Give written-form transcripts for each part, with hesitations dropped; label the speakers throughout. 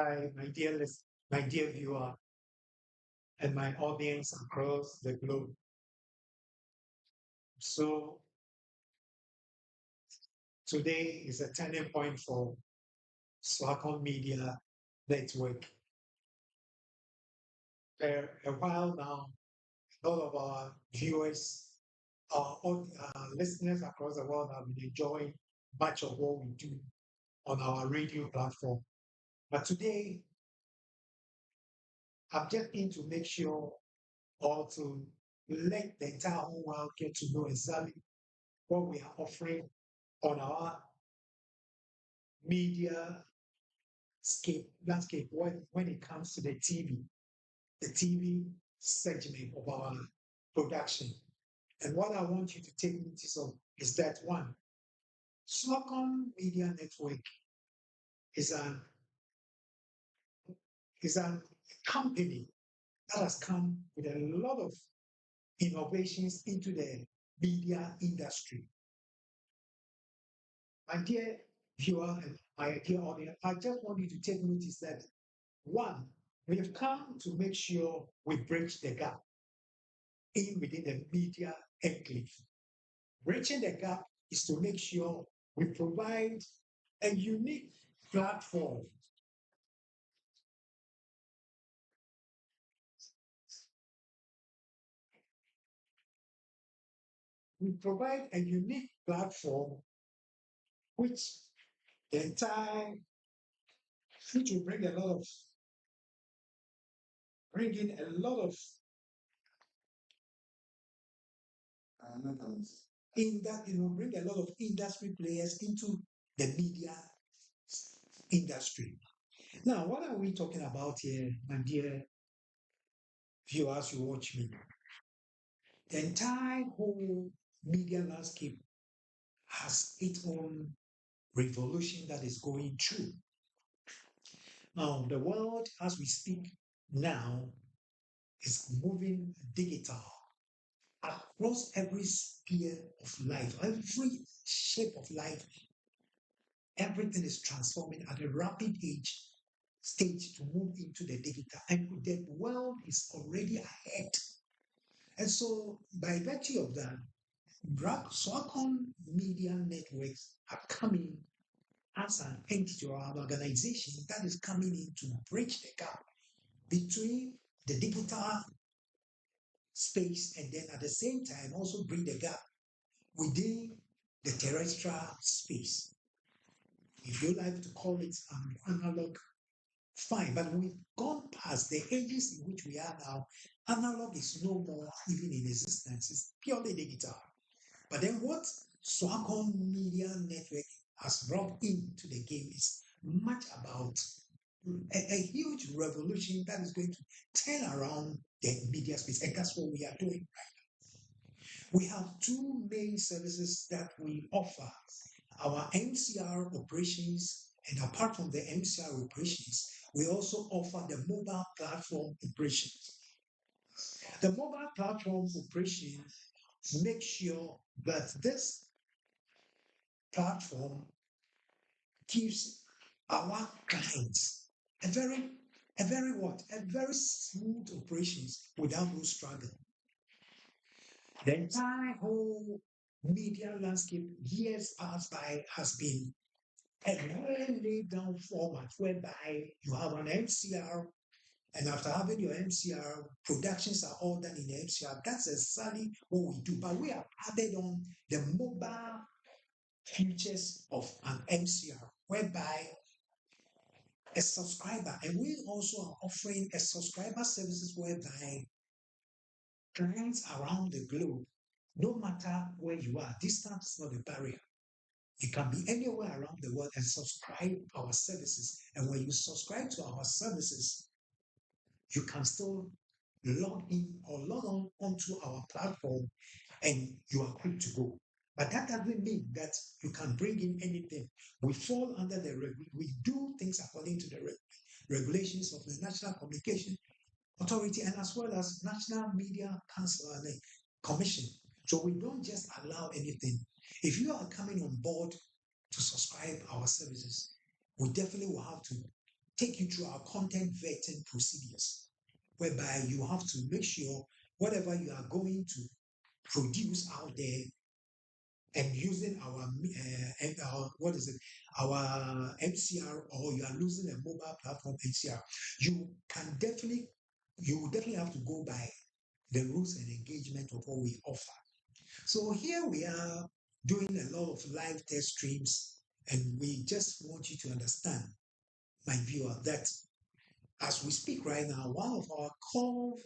Speaker 1: Hi, my dear viewer, and my audience across the globe. So today is a turning point for Swakon Media Network. For a while now, a lot of our viewers, listeners across the world have been enjoying much of what we do on our radio platform. But today, I'm just in to make sure or to let the entire whole world get to know exactly what we are offering on our media landscape when it comes to the TV segment of our production. And what I want you to take notice of is that one, Swakon Media Network is an is a company that has come with a lot of innovations into the media industry. My dear viewer and my dear audience, I just want you to take notice that one, we have come to make sure we bridge the gap in within the media enclave. Bridging the gap is to make sure we provide a unique platform. We provide a unique platform which the entire which will bring in a lot of in that bring a lot of industry players into the media industry. Now, what are we talking about here, my dear viewers who watch me? The entire whole media landscape has its own revolution that is going through. Now, the world as we speak now is moving digital across every sphere of life, every shape of life. Everything is transforming at a rapid stage to move into the digital, and the world is already ahead. And so, by virtue of that, Swakon media networks are coming as an entity or an organization that is coming in to bridge the gap between the digital space and then at the same time also bridge the gap within the terrestrial space. If you like to call it an analog, fine, but we've gone past the ages in which we are now. Analog is no more even in existence, it's purely digital. But then what Swakon Media Network has brought into the game is much about a huge revolution that is going to turn around the media space. And that's what we are doing right now. We have two main services that we offer. Our MCR operations, and apart from the MCR operations, we also offer the mobile platform operations. The mobile platform operation makes sure that this platform gives our clients a very smooth operations without no struggle. The entire whole media landscape years past by has been a well laid down format whereby you have an MCR, and after having your MCR, productions are all done in the MCR. That's exactly what we do. But we have added on the mobile features of an MCR, whereby a subscriber, and we also are offering a subscriber services whereby clients around the globe, no matter where you are, distance is not a barrier. You can be anywhere around the world and subscribe our services. And when you subscribe to our services, you can still log in or log on onto our platform and you are quick to go. But that doesn't mean that you can bring in anything. We fall under we do things according to the regulations of the National Communication Authority and as well as National Media Council and the Commission. So we don't just allow anything. If you are coming on board to subscribe our services, we definitely will have to take you through our content vetting procedures, whereby you have to make sure whatever you are going to produce out there and using our what is it, our MCR, or you are using a mobile platform MCR, you will definitely have to go by the rules and engagement of what we offer. So here we are doing a lot of live test streams, and we just want you to understand, my viewer, that as we speak right now, one of our core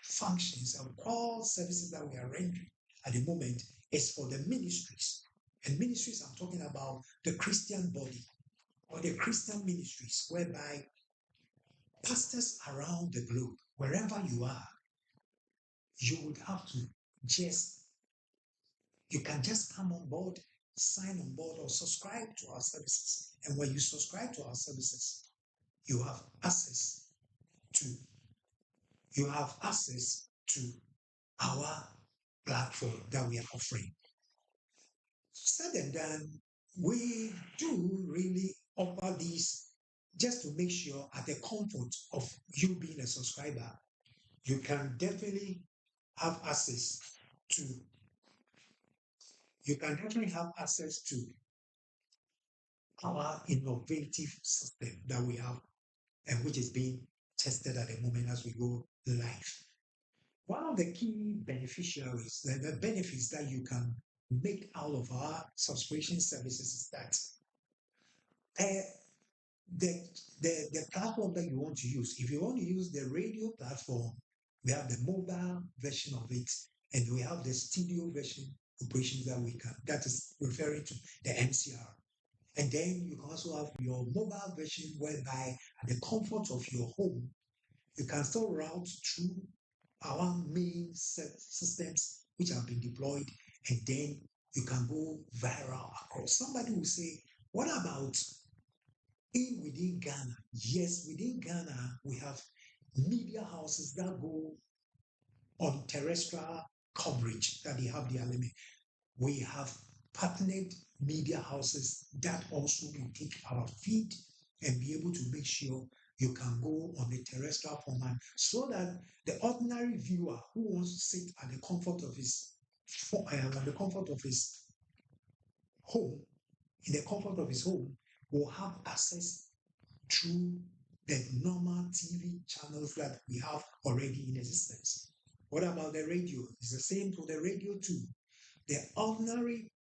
Speaker 1: functions and core services that we are rendering at the moment is for the ministries. And ministries, I'm talking about the Christian body or the Christian ministries, whereby pastors around the globe, wherever you are, you would have to you can just come on board, sign on board, or subscribe to our services. And when you subscribe to our services, you have access to our platform that we are offering. Said and done, we do really offer these just to make sure at the comfort of you being a subscriber, you can definitely have access to our innovative system that we have and which is being tested at the moment as we go live. One of the key beneficiaries, the benefits that you can make out of our subscription services is that the platform that you want to use, if you want to use the radio platform, we have the mobile version of it, and we have the studio version operations that is referring to the MCR. And then you can also have your mobile version whereby at the comfort of your home, you can still route through our main systems which have been deployed, and then you can go viral across. Somebody will say, what about within Ghana? Yes, within Ghana, we have media houses that go on terrestrial coverage that they have their limit. We have partnered media houses that also will take our feed and be able to make sure you can go on the terrestrial format, so that the ordinary viewer who wants to sit at the comfort of his home, in the comfort of his home, will have access through the normal TV channels that we have already in existence. What about the radio? It's the same for the radio too. The ordinary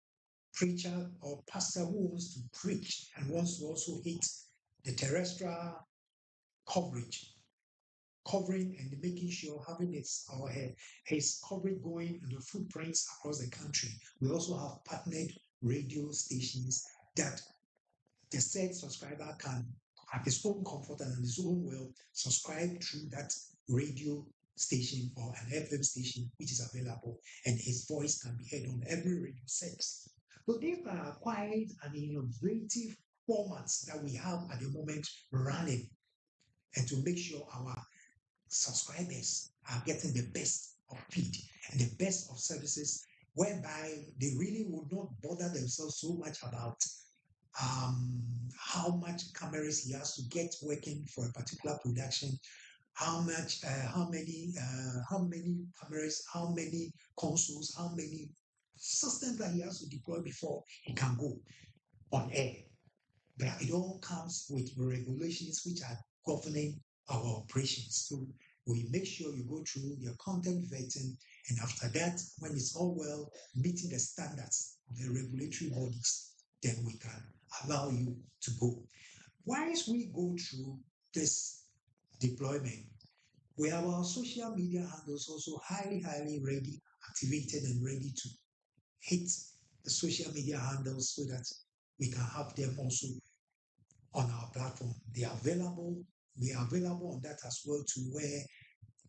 Speaker 1: preacher or pastor who wants to preach and wants to also hit the terrestrial covering and making sure having his coverage going in the footprints across the country. We also have partnered radio stations that the said subscriber can, at his own comfort and his own will, subscribe through that radio station or an FM station which is available, and his voice can be heard on every radio set. So these are quite an innovative formats that we have at the moment running, and to make sure our subscribers are getting the best of feed and the best of services, whereby they really would not bother themselves so much about how much cameras he has to get working for a particular production, how many cameras, how many consoles, how many systems that he has to deploy before he can go on air. But it all comes with regulations which are governing our operations. So we make sure you go through your content vetting, and after that, when it's all well, meeting the standards of the regulatory bodies, then we can allow you to go. Once we go through this deployment, we have our social media handles also highly ready, activated, and ready to hit the social media handles so that we can have them also on our platform. We are available on that as well, to where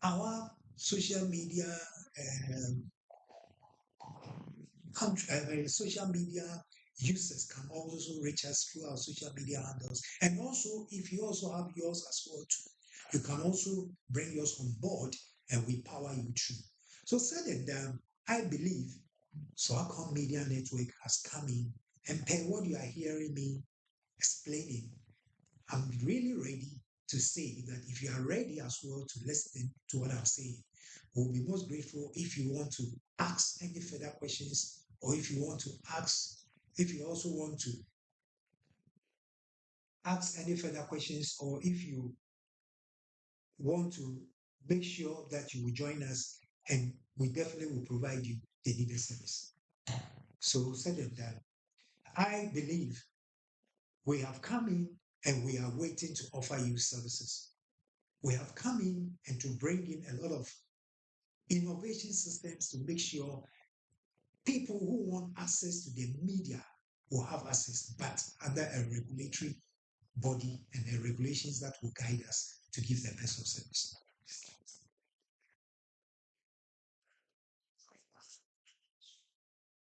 Speaker 1: our social media social media users can also reach us through our social media handles. And also, if you also have yours as well too, you can also bring yours on board and we power you through. So said and done, I believe Swakon Media Network has come in, and per what you are hearing me explaining, I'm really ready to say that if you are ready as well to listen to what I'm saying, we'll be most grateful if you want to ask any further questions, or if you want to ask, if you also want to ask any further questions, or if you want to make sure that you will join us, and we definitely will provide you the needed service. So, said and done, I believe we have come in and we are waiting to offer you services. We have come in and to bring in a lot of innovation systems to make sure people who want access to the media will have access, but under a regulatory body and the regulations that will guide us to give the best of service.